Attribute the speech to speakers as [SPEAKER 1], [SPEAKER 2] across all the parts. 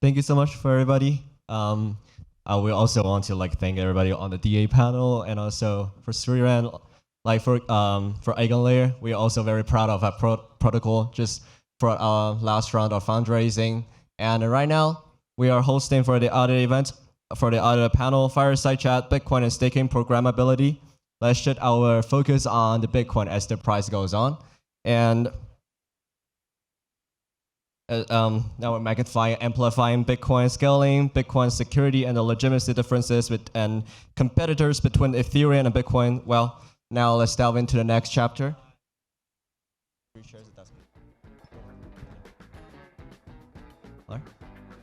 [SPEAKER 1] Thank you so much for everybody. We also want to thank everybody on the DA panel and also for Sriran, for EigenLayer. We are also very proud of our protocol just for our last round of fundraising. And right now we are hosting for the other event, for the other panel, Fireside Chat, Bitcoin and staking programmability. Let's shift our focus on the Bitcoin as the price goes on. And now we're magnifying, amplifying Bitcoin scaling, Bitcoin security, and the legitimacy differences and competitors between Ethereum and Bitcoin. Well, now let's delve into the next chapter.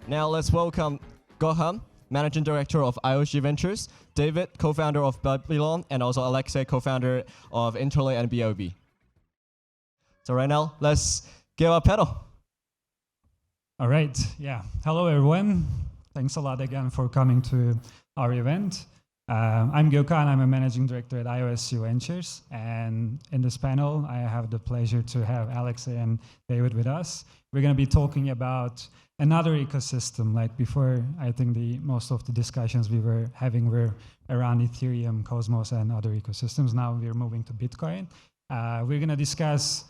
[SPEAKER 1] Now let's welcome Gokhan, Managing Director of IOSG Ventures, David, co-founder of Babylon, and also Alexei, co-founder of Interlay and BOB. So right now, let's give a pedal.
[SPEAKER 2] All right, yeah. Hello, everyone. Thanks a lot again for coming to our event. I'm Gokhan. I'm a managing director at IOSG Ventures. And in this panel, I have the pleasure to have Alexei and David with us. We're going to be talking about another ecosystem. Like before, I think most of the discussions we were having were around Ethereum, Cosmos, and other ecosystems. Now we're moving to Bitcoin. We're going to discuss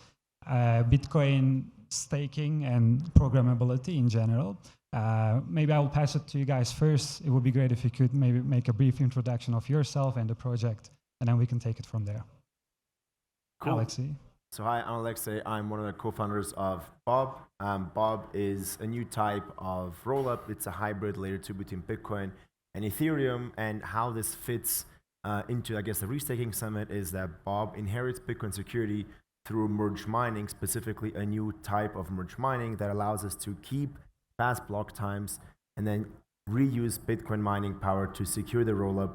[SPEAKER 2] Bitcoin staking and programmability in general. Maybe I will pass it to you guys first. It would be great if you could maybe make a brief introduction of yourself and the project, and then we can take it from there. Cool. Alexei.
[SPEAKER 3] So hi, I'm Alexei. I'm one of the co-founders of Bob. Bob is a new type of rollup. It's a hybrid layer 2 between Bitcoin and Ethereum. And how this fits into, I guess, the restaking summit is that Bob inherits Bitcoin security through merge mining, specifically a new type of merge mining that allows us to keep fast block times and then reuse Bitcoin mining power to secure the rollup.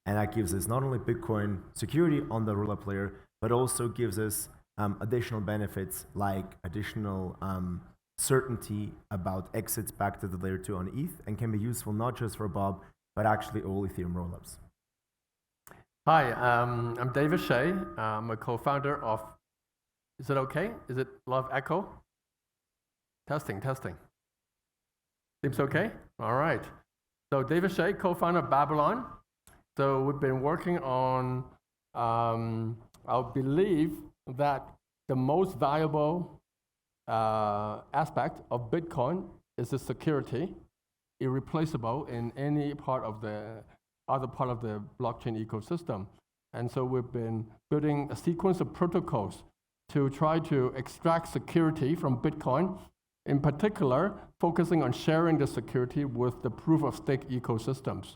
[SPEAKER 3] And that gives us not only Bitcoin security on the rollup layer, but also gives us additional benefits like additional certainty about exits back to the layer 2 on ETH, and can be useful not just for Bob, but actually all Ethereum rollups.
[SPEAKER 4] Hi, I'm David Shea. I'm a co-founder of Is it okay? Is it a lot of echo? Testing. Seems okay? All right. So David Shea, co-founder of Babylon. So we've been working on, I believe that the most valuable aspect of Bitcoin is the security, irreplaceable in any part of the other part of the blockchain ecosystem. And so we've been building a sequence of protocols to try to extract security from Bitcoin, in particular, focusing on sharing the security with the proof-of-stake ecosystems.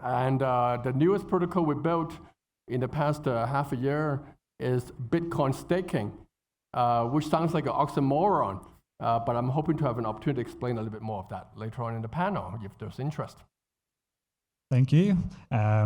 [SPEAKER 4] And the newest protocol we built in the past half a year is Bitcoin staking, which sounds like an oxymoron, but I'm hoping to have an opportunity to explain a little bit more of that later on in the panel, if there's interest.
[SPEAKER 2] Thank you.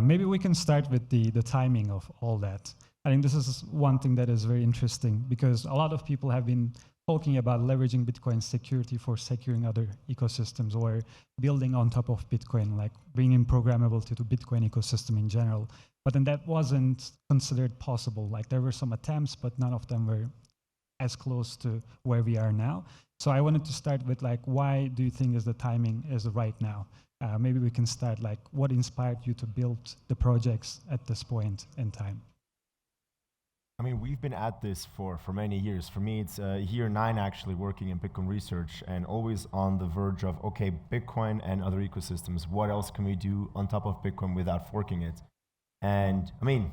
[SPEAKER 2] Maybe we can start with the timing of all that. I think this is one thing that is very interesting because a lot of people have been talking about leveraging Bitcoin security for securing other ecosystems or building on top of Bitcoin, like bringing programmability to Bitcoin ecosystem in general. But then that wasn't considered possible. Like there were some attempts, but none of them were as close to where we are now. So I wanted to start with why do you think is the timing is right now? Maybe we can start what inspired you to build the projects at this point in time?
[SPEAKER 3] I mean, we've been at this for many years. For me, it's year 9 actually working in Bitcoin research and always on the verge of, okay, Bitcoin and other ecosystems, what else can we do on top of Bitcoin without forking it? And I mean,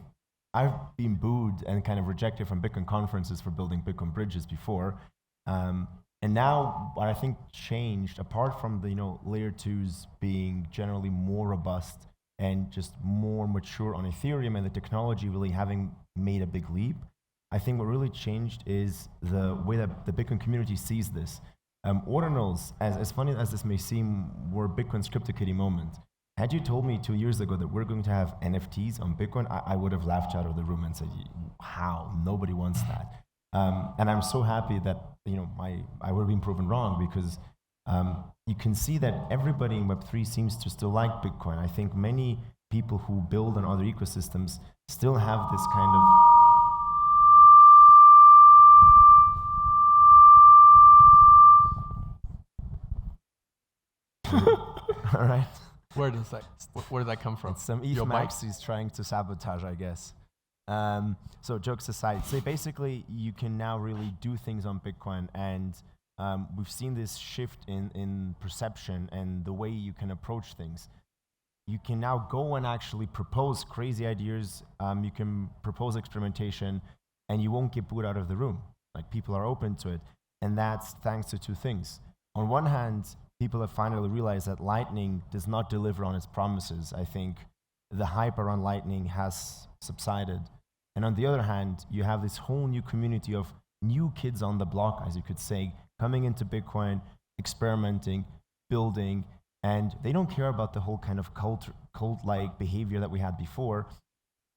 [SPEAKER 3] I've been booed and kind of rejected from Bitcoin conferences for building Bitcoin bridges before. And now what I think changed, apart from the layer 2s being generally more robust and just more mature on Ethereum and the technology really having made a big leap, I think what really changed is the way that the Bitcoin community sees this. Ordinals, as funny as this may seem, were Bitcoin's CryptoKitty moment. Had you told me 2 years ago that we're going to have NFTs on Bitcoin, I would have laughed out of the room and said, how? Nobody wants that. And I'm so happy that I would have been proven wrong because you can see that everybody in Web3 seems to still like Bitcoin. I think many people who build on other ecosystems still have this kind of All right.
[SPEAKER 4] Where does that come from?
[SPEAKER 3] It's some
[SPEAKER 4] Your
[SPEAKER 3] ETH
[SPEAKER 4] mic?
[SPEAKER 3] Max is trying to sabotage, I guess. So jokes aside, so basically you can now really do things on Bitcoin, and we've seen this shift in perception and the way you can approach things. You can now go and actually propose crazy ideas. You can propose experimentation, and you won't get booed out of the room. Like, people are open to it, and that's thanks to two things. On one hand, people have finally realized that Lightning does not deliver on its promises. I think the hype around Lightning has subsided. And on the other hand, you have this whole new community of new kids on the block, as you could say, coming into Bitcoin, experimenting, building, and they don't care about the whole kind of cult-like behavior that we had before.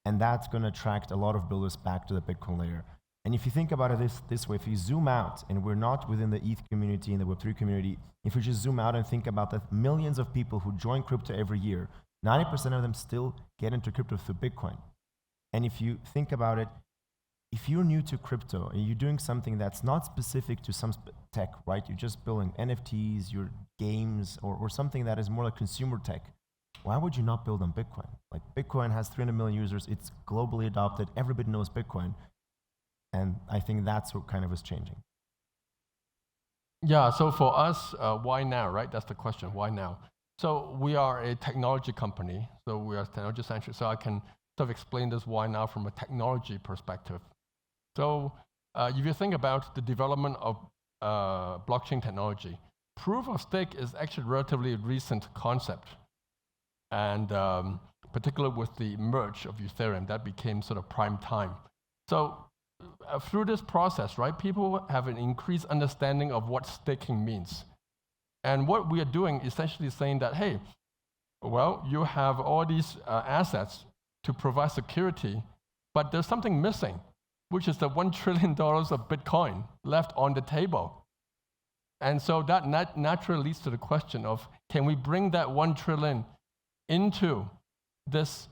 [SPEAKER 3] And that's going to attract a lot of builders back to the Bitcoin layer. And if you think about it this way, if you zoom out, and we're not within the ETH community and the Web3 community, if you just zoom out and think about the millions of people who join crypto every year, 90% of them still get into crypto through Bitcoin. And if you think about it, if you're new to crypto and you're doing something that's not specific to some tech, right? You're just building NFTs, your games, or something that is more like consumer tech. Why would you not build on Bitcoin? Like, Bitcoin has 300 million users. It's globally adopted. Everybody knows Bitcoin. And I think that's what kind of is changing.
[SPEAKER 4] Yeah, so for us, why now, right? That's the question, why now? So we are a technology company, so we are technology-centric, so I can sort of explain this why now from a technology perspective. So if you think about the development of blockchain technology, proof of stake is actually a relatively recent concept. And particularly with the merge of Ethereum, that became sort of prime time. So through this process, right, people have an increased understanding of what staking means. And what we are doing is essentially saying that, hey, well, you have all these assets to provide security, but there's something missing, which is the $1 trillion of Bitcoin left on the table. And so that naturally leads to the question of, can we bring that 1 trillion into this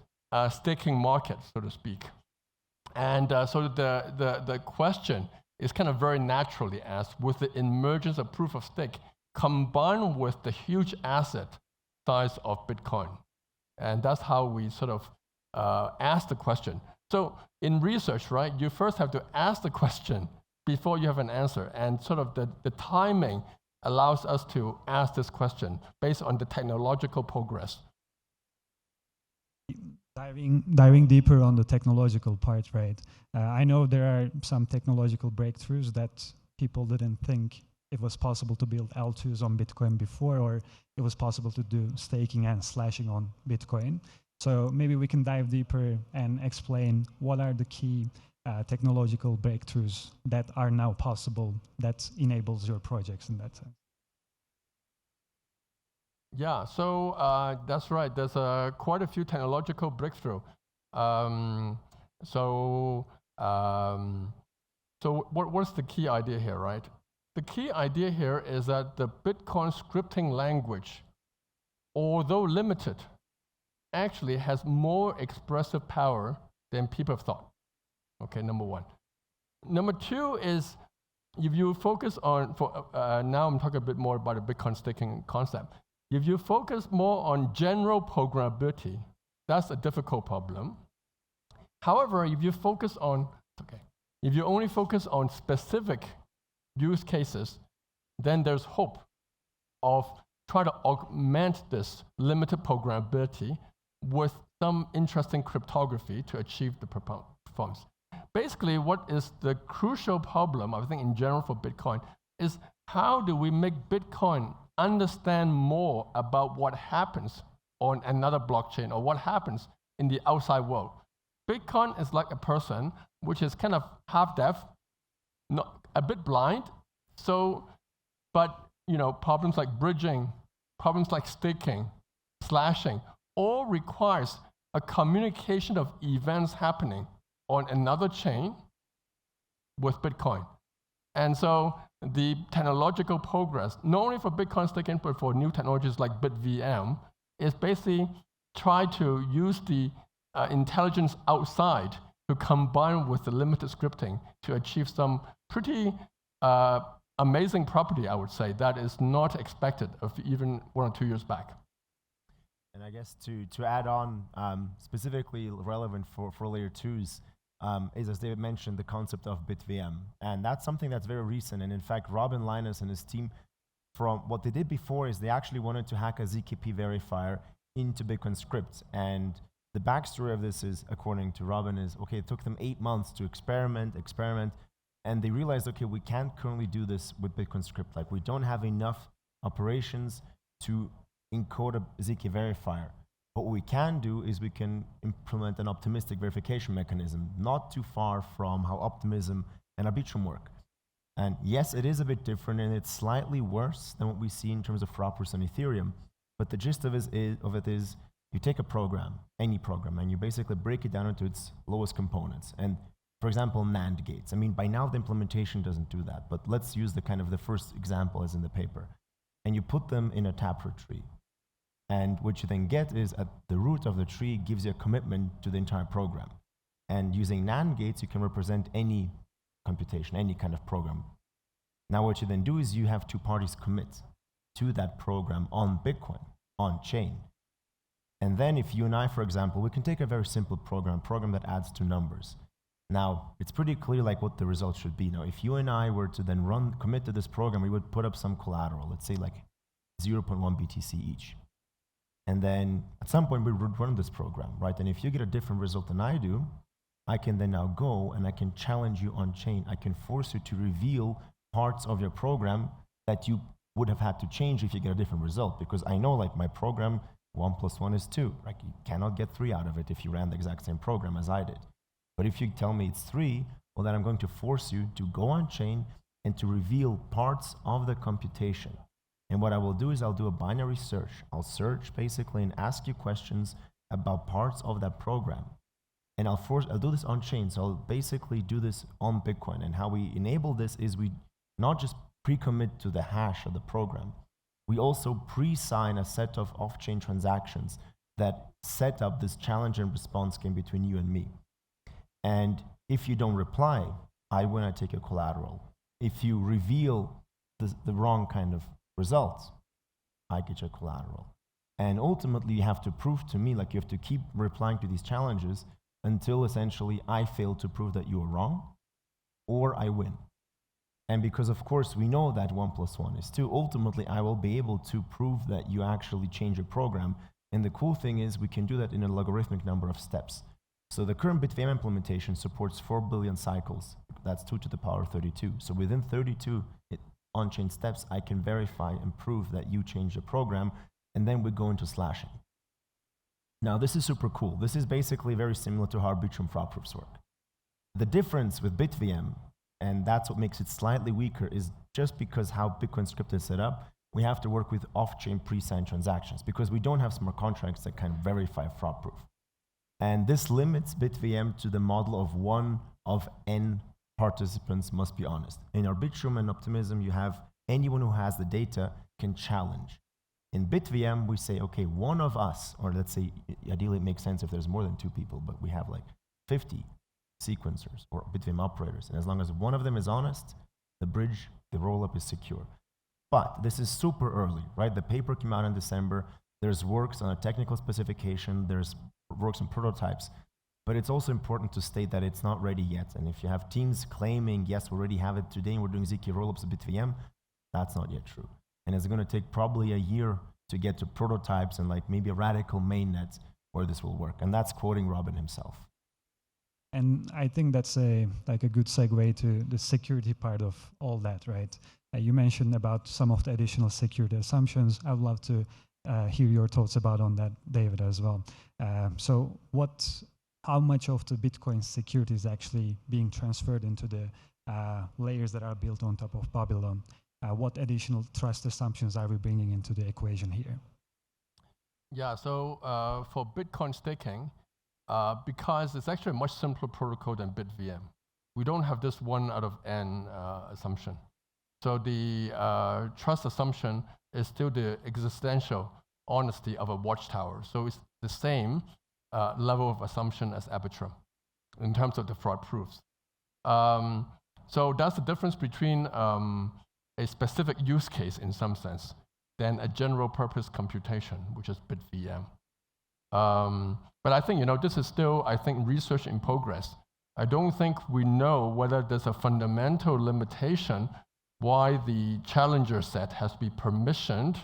[SPEAKER 4] staking market, so to speak? And so the question is kind of very naturally asked with the emergence of proof of stake combined with the huge asset size of Bitcoin. And that's how we sort of ask the question. So in research, right, you first have to ask the question before you have an answer. And sort of the timing allows us to ask this question based on the technological progress.
[SPEAKER 2] Diving deeper on the technological part, right? I know there are some technological breakthroughs that people didn't think it was possible to build L2s on Bitcoin before, or it was possible to do staking and slashing on Bitcoin. So maybe we can dive deeper and explain what are the key technological breakthroughs that are now possible that enables your projects in that sense.
[SPEAKER 4] Yeah, so that's right. There's quite a few technological breakthroughs. So what's the key idea here, right? The key idea here is that the Bitcoin scripting language, although limited, actually has more expressive power than people have thought. Okay, number one. Number two is, if you focus on, now I'm talking a bit more about the Bitcoin staking concept. If you focus more on general programmability, that's a difficult problem. However, if you focus on, if you only focus on specific use cases, then there's hope of trying to augment this limited programmability with some interesting cryptography to achieve the performance. Basically, what is the crucial problem, I think in general for Bitcoin, is how do we make Bitcoin understand more about what happens on another blockchain or what happens in the outside world. Bitcoin is like a person which is kind of half deaf, not a bit blind. So, but problems like bridging, problems like staking, slashing, all requires a communication of events happening on another chain with Bitcoin. And so the technological progress, not only for Bitcoin staking, but for new technologies like BitVM, is basically try to use the intelligence outside to combine with the limited scripting to achieve some pretty amazing property, I would say, that is not expected of even 1 or 2 years back.
[SPEAKER 3] And I guess to add on, specifically relevant for layer 2s, is, as David mentioned, the concept of BitVM. And that's something that's very recent. And in fact, Robin Linus and his team, from what they did before is they actually wanted to hack a ZKP verifier into Bitcoin script. And the backstory of this is, according to Robin, is, okay, it took them 8 months to experiment, and they realized, okay, we can't currently do this with Bitcoin script. Like, we don't have enough operations to encode a ZK verifier. What we can do is we can implement an optimistic verification mechanism, not too far from how Optimism and Arbitrum work. And yes, it is a bit different, and it's slightly worse than what we see in terms of Frapers on Ethereum. But the gist of it is you take a program, any program, and you basically break it down into its lowest components. And for example, NAND gates. I mean, by now the implementation doesn't do that, but let's use the first example as in the paper. And you put them in a taproot tree. And what you then get is at the root of the tree gives you a commitment to the entire program. And using NAND gates, you can represent any computation, any kind of program. Now what you then do is you have two parties commit to that program on Bitcoin, on chain. And then if you and I, for example, we can take a very simple program that adds two numbers. Now, it's pretty clear like what the result should be. Now, if you and I were to then commit to this program, we would put up some collateral, let's say like 0.1 BTC each. And then at some point we would run this program, right? And if you get a different result than I do, I can then now go and I can challenge you on chain. I can force you to reveal parts of your program that you would have had to change if you get a different result. Because I know like my program, 1 + 1 is 2. Like you cannot get 3 out of it if you ran the exact same program as I did. But if you tell me it's 3, well then I'm going to force you to go on chain and to reveal parts of the computation. And what I will do is I'll do a binary search. I'll search basically and ask you questions about parts of that program. And I'll do this on chain. So I'll basically do this on Bitcoin. And how we enable this is we not just pre-commit to the hash of the program, we also pre-sign a set of off-chain transactions that set up this challenge and response game between you and me. And if you don't reply, I win, I take your collateral. If you reveal the wrong kind of results, I get your collateral. And ultimately you have to prove to me, like you have to keep replying to these challenges until essentially I fail to prove that you are wrong or I win. And because of course we know that 1 + 1 is 2, ultimately I will be able to prove that you actually change your program. And the cool thing is we can do that in a logarithmic number of steps. So the current BitVM implementation supports 4 billion cycles. That's 2 to the power 32. So within 32 on-chain steps, I can verify and prove that you changed the program, and then we go into slashing. Now this is super cool. This is basically very similar to how Arbitrum fraud proofs work. The difference with BitVM, and that's what makes it slightly weaker, is just because how Bitcoin script is set up, we have to work with off-chain pre-signed transactions because we don't have smart contracts that can verify fraud proof. And this limits BitVM to the model of 1 of n participants must be honest. In Arbitrum and Optimism, you have anyone who has the data can challenge. In BitVM, we say, okay, one of us, or let's say, ideally it makes sense if there's more than 2 people, but we have like 50 sequencers or BitVM operators. And as long as one of them is honest, the bridge, the rollup is secure. But this is super early, right? The paper came out in December. There's works on a technical specification. There's works on prototypes. But it's also important to state that it's not ready yet. And if you have teams claiming, yes, we already have it today and we're doing ZK rollups of BitVM, that's not yet true. And it's going to take probably a year to get to prototypes and like maybe a radical mainnet where this will work. And that's quoting Robin himself.
[SPEAKER 2] And I think that's a good segue to the security part of all that, right? You mentioned about some of the additional security assumptions. I'd love to hear your thoughts about on that, David, as well. So how much of the Bitcoin security is actually being transferred into the layers that are built on top of Babylon? What additional trust assumptions are we bringing into the equation here?
[SPEAKER 4] Yeah, so for Bitcoin staking, because it's actually a much simpler protocol than BitVM, we don't have this 1 out of n assumption. So the trust assumption is still the existential honesty of a watchtower. So it's the same level of assumption as Arbitrum in terms of the fraud proofs. So that's the difference between a specific use case in some sense than a general purpose computation, which is BitVM. But I think, this is still, I think, research in progress. I don't think we know whether there's a fundamental limitation why the challenger set has to be permissioned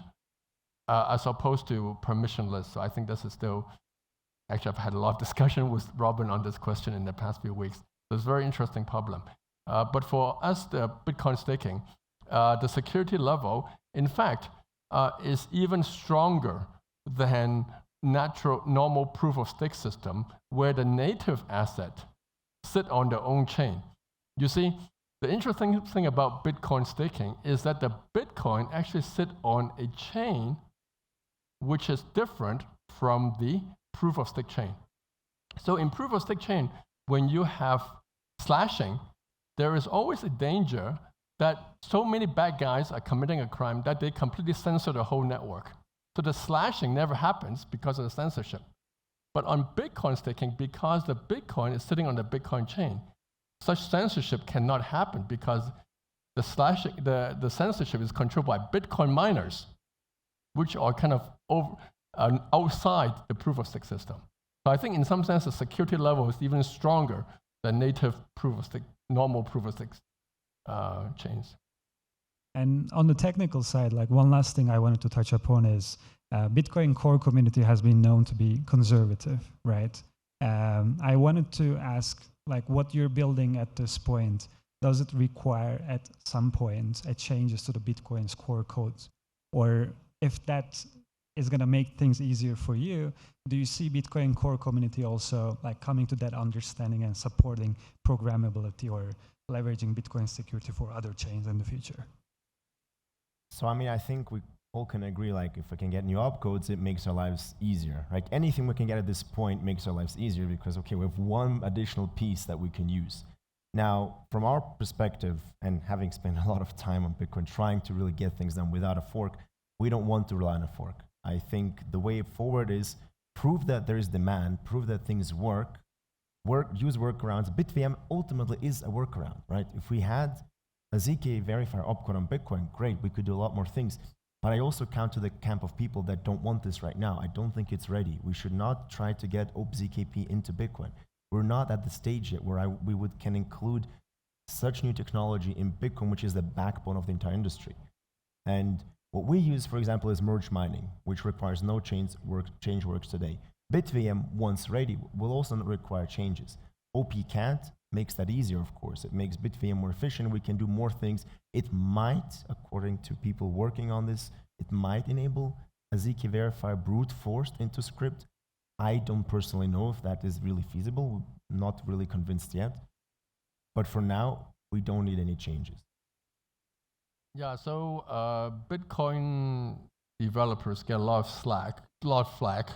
[SPEAKER 4] as opposed to permissionless. So I think this is still, actually I've had a lot of discussion with Robin on this question in the past few weeks. So it's a very interesting problem. But for us, the Bitcoin staking, the security level, in fact, is even stronger than normal proof of stake system where the native asset sit on their own chain. You see, the interesting thing about Bitcoin staking is that the Bitcoin actually sit on a chain which is different from the proof of stake chain. So in proof of stake chain, when you have slashing, there is always a danger that so many bad guys are committing a crime that they completely censor the whole network. So the slashing never happens because of the censorship. But on Bitcoin staking, because the Bitcoin is sitting on the Bitcoin chain, such censorship cannot happen because the censorship is controlled by Bitcoin miners, which are kind of outside the proof of stake system. So I think in some sense, the security level is even stronger than native proof of stake, normal proof of stake chains.
[SPEAKER 2] And on the technical side, like one last thing I wanted to touch upon is Bitcoin core community has been known to be conservative, right? I wanted to ask, like, what you're building at this point, does it require at some point a changes to the Bitcoin's core codes? Or if that is going to make things easier for you, do you see Bitcoin core community also like coming to that understanding and supporting programmability or leveraging Bitcoin security for other chains in the future?
[SPEAKER 3] So, I think we all can agree, like, if we can get new opcodes, it makes our lives easier. Like, anything we can get at this point makes our lives easier because, okay, we have one additional piece that we can use. Now, from our perspective, and having spent a lot of time on Bitcoin trying to really get things done without a fork, we don't want to rely on a fork. I think the way forward is prove that there is demand, prove that things work, use workarounds. BitVM ultimately is a workaround, right? If we had a ZK verifier opcode on Bitcoin, great, we could do a lot more things. But I also count to the camp of people that don't want this right now. I don't think it's ready. We should not try to get OpenZKP into Bitcoin. We're not at the stage yet where we can include such new technology in Bitcoin, which is the backbone of the entire industry. And what we use, for example, is merge mining, which requires no change works today. BitVM, once ready, will also not require changes. OPCAT makes that easier, of course. It makes BitVM more efficient. We can do more things. It might, according to people working on this, it might enable a ZK verifier brute forced into script. I don't personally know if that is really feasible. Not really convinced yet. But for now, we don't need any changes.
[SPEAKER 4] Yeah, so Bitcoin developers get a lot of flack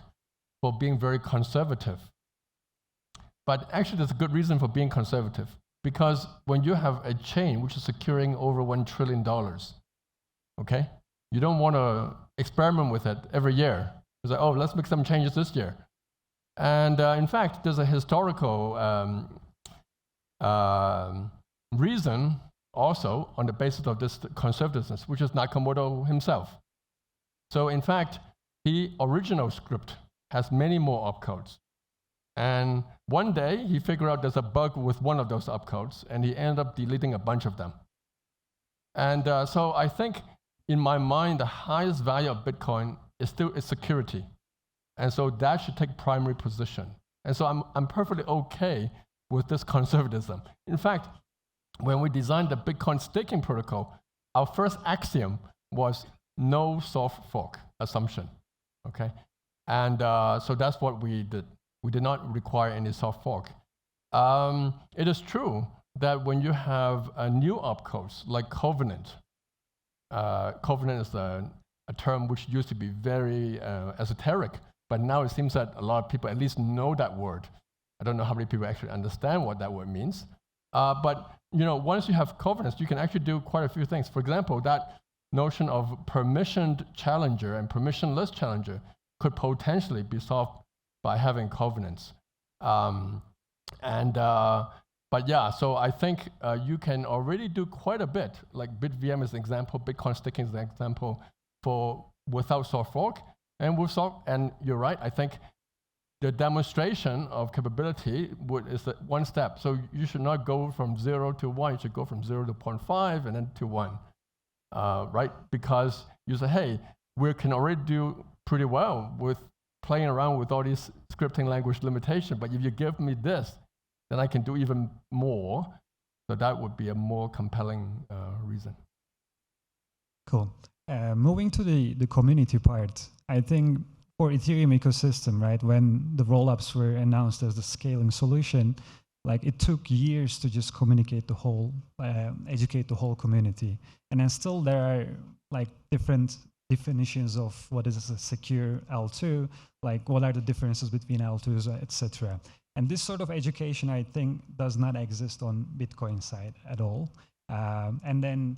[SPEAKER 4] for being very conservative. But actually, there's a good reason for being conservative. Because when you have a chain which is securing over $1 trillion, okay, you don't want to experiment with it every year. It's like, oh, let's make some changes this year. And in fact, there's a historical reason also on the basis of this conservatism, which is Nakamoto himself. So in fact, the original script has many more opcodes. And one day, he figured out there's a bug with one of those opcodes, and he ended up deleting a bunch of them. And so I think, in my mind, the highest value of Bitcoin is still its security. And so that should take primary position. And so I'm perfectly okay with this conservatism. In fact, when we designed the Bitcoin staking protocol, our first axiom was no soft fork assumption, okay? And so that's what we did. We did not require any soft fork. It is true that when you have new opcodes like covenant, covenant is a term which used to be very esoteric, but now it seems that a lot of people at least know that word. I don't know how many people actually understand what that word means. But once you have covenants, you can actually do quite a few things. For example, that notion of permissioned challenger and permissionless challenger could potentially be solved by having covenants. But yeah, so I think you can already do quite a bit, like BitVM is an example, Bitcoin staking is an example for without soft fork. And with soft, and you're right, I think the demonstration of capability is one step. So you should not go from 0 to 1. You should go from 0 to 0.5 and then to 1, right? Because you say, hey, we can already do pretty well with playing around with all these scripting language limitations. But if you give me this, then I can do even more. So that would be a more compelling reason.
[SPEAKER 2] Cool. Moving to the community part, I think for Ethereum ecosystem, right, when the rollups were announced as the scaling solution, like it took years to just communicate the whole, educate the whole community. And then still there are like different definitions of what is a secure L2, like what are the differences between L2s, etc. And this sort of education, I think, does not exist on Bitcoin side at all. And then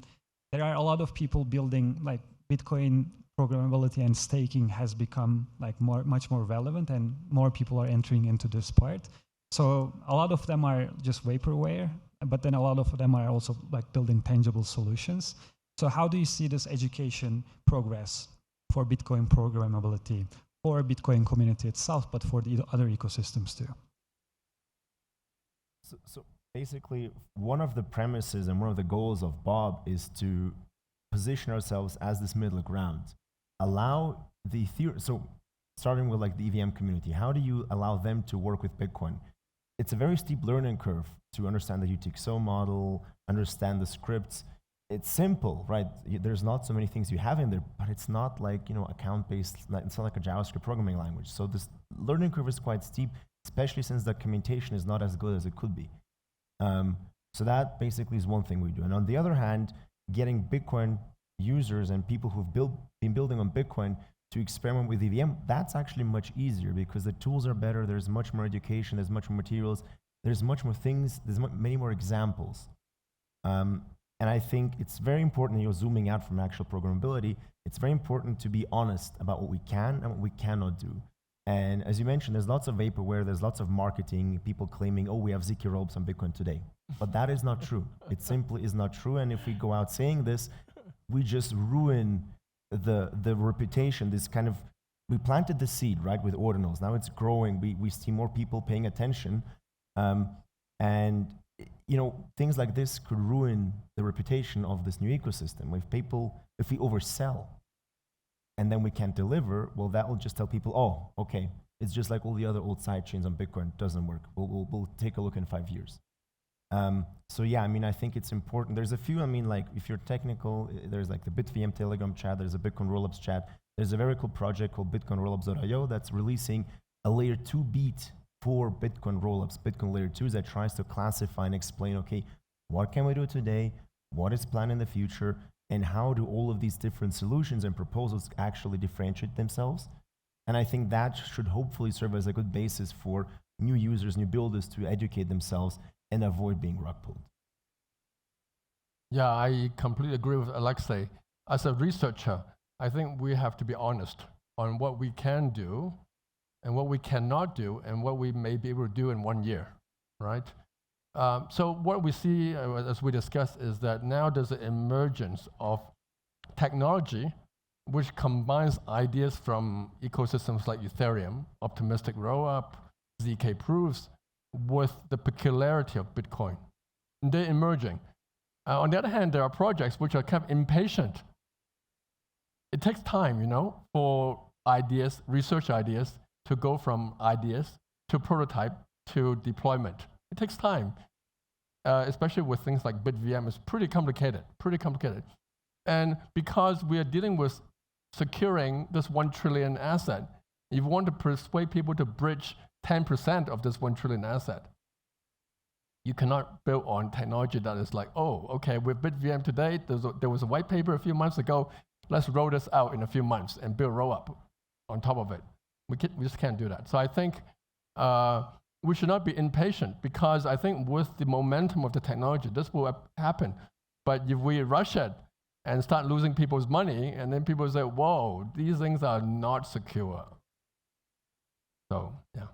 [SPEAKER 2] there are a lot of people building like Bitcoin programmability and staking has become like much more relevant, and more people are entering into this part. So a lot of them are just vaporware, but then a lot of them are also like building tangible solutions. So how do you see this education progress for Bitcoin programmability, for Bitcoin community itself, but for the other ecosystems too?
[SPEAKER 3] So basically, one of the premises and one of the goals of Bob is to position ourselves as this middle ground. Allow the so starting with like the EVM community, how do you allow them to work with Bitcoin? It's a very steep learning curve to understand the UTXO model, understand the scripts. It's simple, right? There's not so many things you have in there, but it's not like, account-based, it's not like a JavaScript programming language. So this learning curve is quite steep, especially since the documentation is not as good as it could be. So that basically is one thing we do. And on the other hand, getting Bitcoin users and people who've been building on Bitcoin to experiment with EVM, that's actually much easier because the tools are better, there's much more education, there's much more materials, there's much more things, there's many more examples. And I think it's very important, zooming out from actual programmability, it's very important to be honest about what we can and what we cannot do. And as you mentioned, there's lots of vaporware, there's lots of marketing, people claiming, oh, we have ZK rollups on Bitcoin today. But that is not true. It simply is not true. And if we go out saying this, we just ruin the reputation, this kind of, we planted the seed, right, with ordinals. Now it's growing. We see more people paying attention. And things like this could ruin the reputation of this new ecosystem. If we oversell and then we can't deliver, well, that will just tell people, oh, okay, it's just like all the other old side chains on Bitcoin, it doesn't work. We'll take a look in 5 years. So yeah, I think it's important. There's a few, like if you're technical, there's like the BitVM Telegram chat, there's a Bitcoin Rollups chat. There's a very cool project called bitcoinrollups.io that's releasing a layer 2 beat for Bitcoin rollups, Bitcoin layer 2s that tries to classify and explain, okay, what can we do today? What is planned in the future? And how do all of these different solutions and proposals actually differentiate themselves? And I think that should hopefully serve as a good basis for new users, new builders to educate themselves and avoid being rug pulled.
[SPEAKER 4] Yeah, I completely agree with Alexei. As a researcher, I think we have to be honest on what we can do and what we cannot do and what we may be able to do in 1 year, right? So what we see, as we discussed, is that now there's an emergence of technology which combines ideas from ecosystems like Ethereum, optimistic rollup, ZK proofs, with the peculiarity of Bitcoin. And they're emerging. On the other hand, there are projects which are kind of impatient. It takes time, for ideas, research ideas, to go from ideas to prototype to deployment. It takes time, especially with things like BitVM. It's pretty complicated. And because we are dealing with securing this 1 trillion asset, if you want to persuade people to bridge 10% of this 1 trillion asset, you cannot build on technology that is like, oh, okay, with BitVM today, there was a white paper a few months ago, let's roll this out in a few months and build rollup on top of it. We just can't do that. So I think we should not be impatient, because I think with the momentum of the technology, this will happen. But if we rush it and start losing people's money, and then people say, whoa, these things are not secure. So, yeah.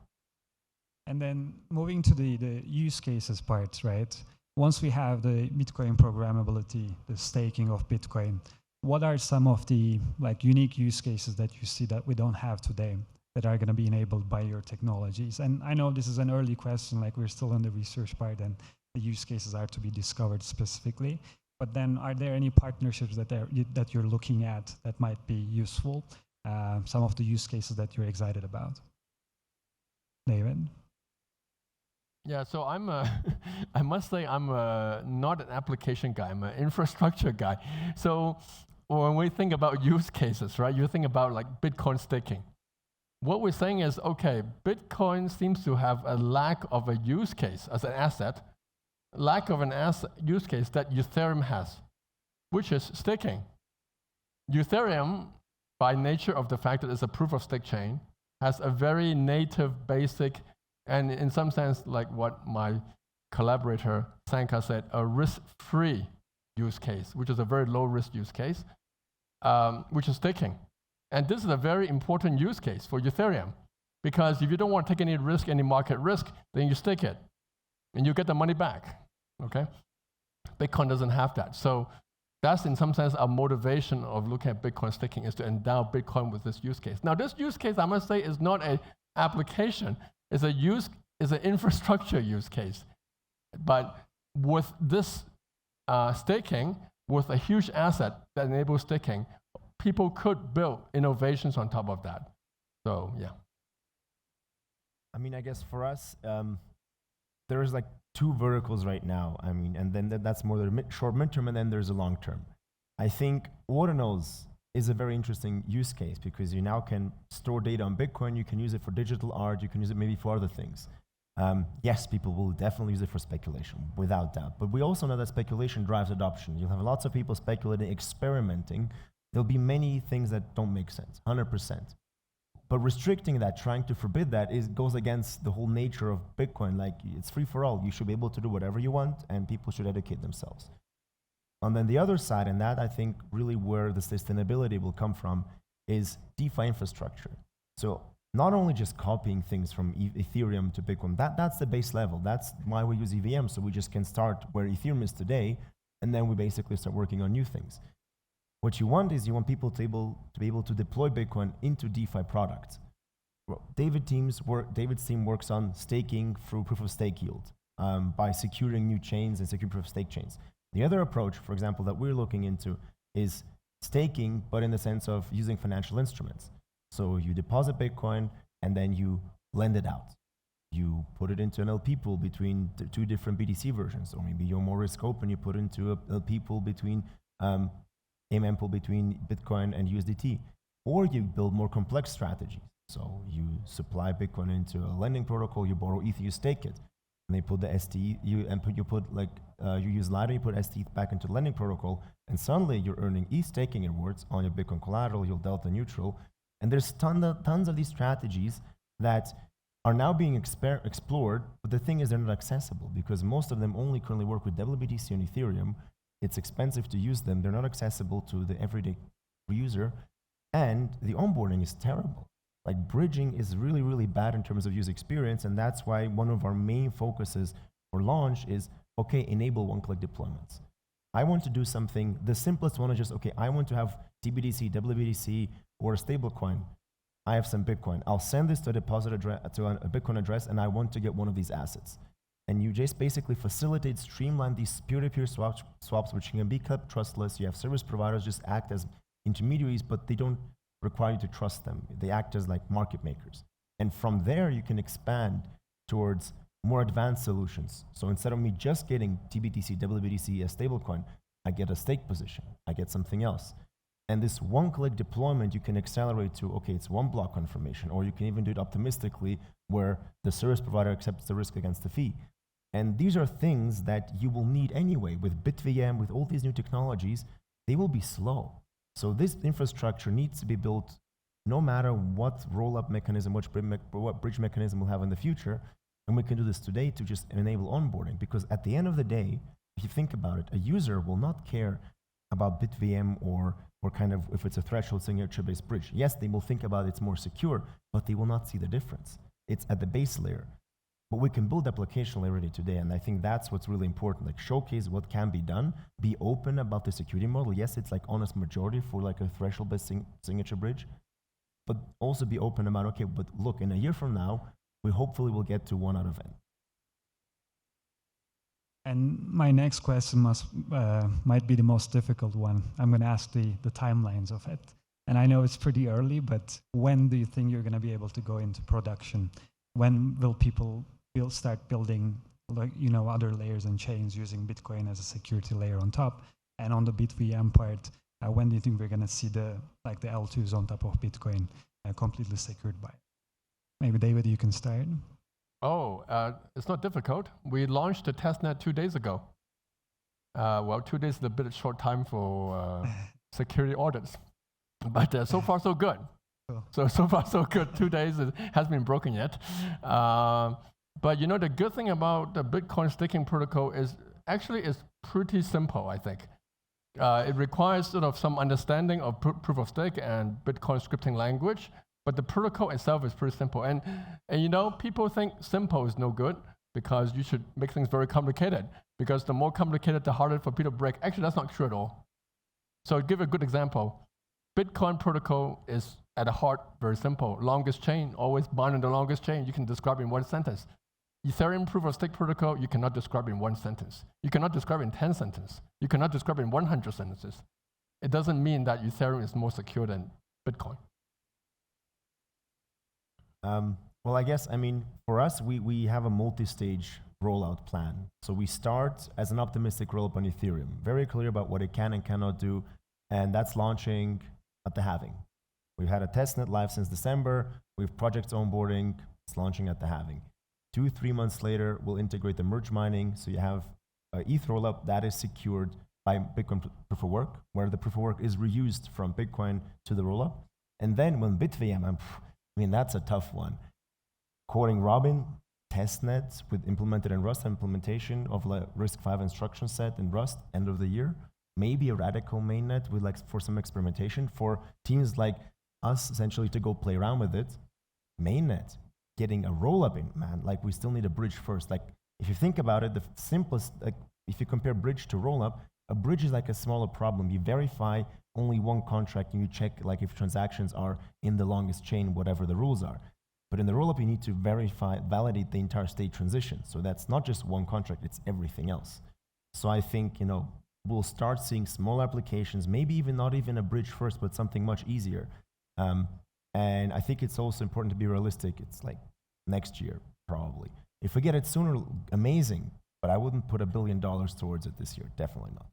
[SPEAKER 2] And then moving to the use cases part, right? Once we have the Bitcoin programmability, the staking of Bitcoin, what are some of the unique use cases that you see that we don't have today that are going to be enabled by your technologies? And I know this is an early question, like we're still in the research part and the use cases are to be discovered specifically. But then are there any partnerships that you're looking at that might be useful? Some of the use cases that you're excited about? David?
[SPEAKER 4] Yeah, so I must say I'm not an application guy, I'm an infrastructure guy. So when we think about use cases, right, you think about like Bitcoin staking. What we're saying is, okay, Bitcoin seems to have a lack of a use case as an asset, lack of an use case that Ethereum has, which is staking. Ethereum, by nature of the fact that it's a proof of stake chain, has a very native, basic, and in some sense, like what my collaborator Sanka said, a risk-free use case, which is a very low-risk use case, which is staking. And this is a very important use case for Ethereum, because if you don't want to take any risk, any market risk, then you stake it, and you get the money back, okay? Bitcoin doesn't have that. So that's in some sense our motivation of looking at Bitcoin staking, is to endow Bitcoin with this use case. Now this use case, I must say, is not an application, it's an infrastructure use case. But with this staking, with a huge asset that enables staking, people could build innovations on top of that. So yeah.
[SPEAKER 3] I mean, I guess for us, there's like two verticals right now. I mean, and then that's more the short midterm, and then there's a long term. I think Ordinals is a very interesting use case because you now can store data on Bitcoin, you can use it for digital art, you can use it maybe for other things. Yes, people will definitely use it for speculation, without doubt. But we also know that speculation drives adoption. You'll have lots of people speculating, experimenting. There'll be many things that don't make sense, 100%. But restricting that, trying to forbid that, goes against the whole nature of Bitcoin. Like, it's free for all. You should be able to do whatever you want, and people should educate themselves. And then the other side, and that I think really where the sustainability will come from, is DeFi infrastructure. So not only just copying things from Ethereum to Bitcoin, that's the base level. That's why we use EVM, so we just can start where Ethereum is today, and then we basically start working on new things. What you want is you want people to be able to deploy Bitcoin into DeFi products. Well, David's team works on staking through proof of stake yield by securing new chains and securing proof of stake chains. The other approach, for example, that we're looking into is staking, but in the sense of using financial instruments. So you deposit Bitcoin and then you lend it out. You put it into an LP pool between the two different BTC versions, or maybe you're more risk open, you put it into a LP pool between AMM pool between Bitcoin and USDT, or you build more complex strategies. So you supply Bitcoin into a lending protocol, you borrow ETH, you stake it, and they put the ST, you use Ladder, you put ST back into the lending protocol, and suddenly you're earning ETH staking rewards on your Bitcoin collateral, your Delta neutral, and there's tons of these strategies that are now being explored, but the thing is they're not accessible because most of them only currently work with WBTC and Ethereum. It's expensive to use them. They're not accessible to the everyday user, and the onboarding is terrible. Like, bridging is really, really bad in terms of user experience, and that's why one of our main focuses for launch is, okay, enable one-click deployments. I want to do something, the simplest one is just, okay, I want to have TBDC, WBTC, or a stablecoin. I have some Bitcoin. I'll send this to a deposit address, to a Bitcoin address, and I want to get one of these assets. And you just basically facilitate, streamline these peer-to-peer swaps, which can be kept trustless. You have service providers just act as intermediaries, but they don't require you to trust them. They act as like market makers. And from there, you can expand towards more advanced solutions. So instead of me just getting TBTC, WBTC, a stablecoin, I get a stake position. I get something else. And this one-click deployment, you can accelerate to, okay, it's one block confirmation, or you can even do it optimistically where the service provider accepts the risk against the fee. And these are things that you will need anyway. With BitVM, with all these new technologies, they will be slow. So this infrastructure needs to be built no matter what roll-up mechanism, what bridge mechanism we'll have in the future. And we can do this today to just enable onboarding. Because at the end of the day, if you think about it, a user will not care about BitVM or kind of if it's a threshold signature-based bridge. Yes, they will think about it's more secure, but they will not see the difference. It's at the base layer. But we can build application layer already today, and I think that's what's really important. Like, showcase what can be done, be open about the security model. Yes, it's like honest majority for like a threshold-based signature bridge, but also be open about, okay, but look, in a year from now, we hopefully will get to 1 out of n.
[SPEAKER 2] And my next question might be the most difficult one. I'm going to ask the timelines of it. And I know it's pretty early, but when do you think you're going to be able to go into production? When will people start building, like, you know, other layers and chains using Bitcoin as a security layer on top? And on the BitVM part, when do you think we're going to see the L2s on top of Bitcoin completely secured by it? Maybe David, you can start.
[SPEAKER 4] Oh, it's not difficult. We launched the testnet 2 days ago. Well, 2 days is a bit short time for security audits, but so far so good.
[SPEAKER 2] Cool.
[SPEAKER 4] So far so good. 2 days, it hasn't been broken yet. But you know, the good thing about the Bitcoin staking protocol is actually it's pretty simple, I think. It requires sort of some understanding of proof of stake and Bitcoin scripting language, but the protocol itself is pretty simple. And you know, people think simple is no good because you should make things very complicated, because the more complicated, the harder for people to break. Actually, that's not true at all. So I'll give a good example. Bitcoin protocol is at the heart very simple. Longest chain, always bound in the longest chain. You can describe in one sentence. Ethereum proof of stake protocol, you cannot describe in one sentence. You cannot describe in 10 sentences. You cannot describe in 100 sentences. It doesn't mean that Ethereum is more secure than Bitcoin.
[SPEAKER 3] Well, I guess, I mean, for us, we have a multi-stage rollout plan. So we start as an optimistic rollup on Ethereum, very clear about what it can and cannot do, and that's launching at the halving. We've had a testnet live since December. We have projects onboarding. It's launching at the halving. 2-3 months later, we'll integrate the merge mining. So you have ETH rollup that is secured by Bitcoin proof of work, where the proof of work is reused from Bitcoin to the rollup. And then when BitVM, I mean, that's a tough one. Quoting Robin, testnets with implemented in Rust, implementation of RISC-V instruction set in Rust, end of the year. Maybe a radical mainnet with for some experimentation for teams like us, essentially, to go play around with it. Mainnet, getting a rollup in, man, like we still need a bridge first. Like if you think about it, the simplest, like if you compare bridge to rollup, a bridge is like a smaller problem. You verify only one contract and you check like if transactions are in the longest chain, whatever the rules are. But in the rollup, you need to validate the entire state transition. So that's not just one contract, it's everything else. So I think, you know, we'll start seeing small applications, maybe even not even a bridge first, but something much easier. And I think it's also important to be realistic. It's like next year, probably. If we get it sooner, amazing, but I wouldn't put $1 billion towards it this year, definitely not.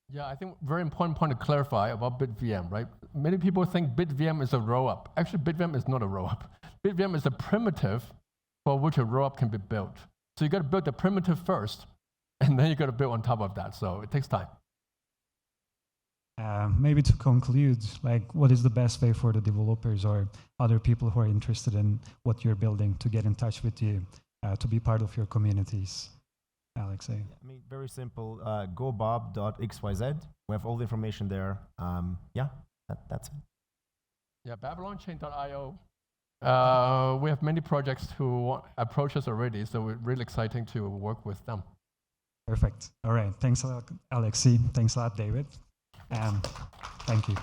[SPEAKER 4] Yeah, I think very important point to clarify about BitVM, right? Many people think BitVM is a rollup. Actually, BitVM is not a rollup. BitVM is a primitive for which a rollup can be built. So you got to build the primitive first, and then you got to build on top of that. So it takes time.
[SPEAKER 2] Maybe to conclude, like, what is the best way for the developers or other people who are interested in what you're building to get in touch with you, to be part of your communities? Alexei.
[SPEAKER 3] I mean, very simple. gobob.xyz. We have all the information there. Yeah, that's it.
[SPEAKER 4] Yeah, BabylonChain.io. We have many projects who approach us already, so we're really exciting to work with them.
[SPEAKER 2] Perfect. All right. Thanks a lot, Alexei. Thanks a lot, David. And thank you.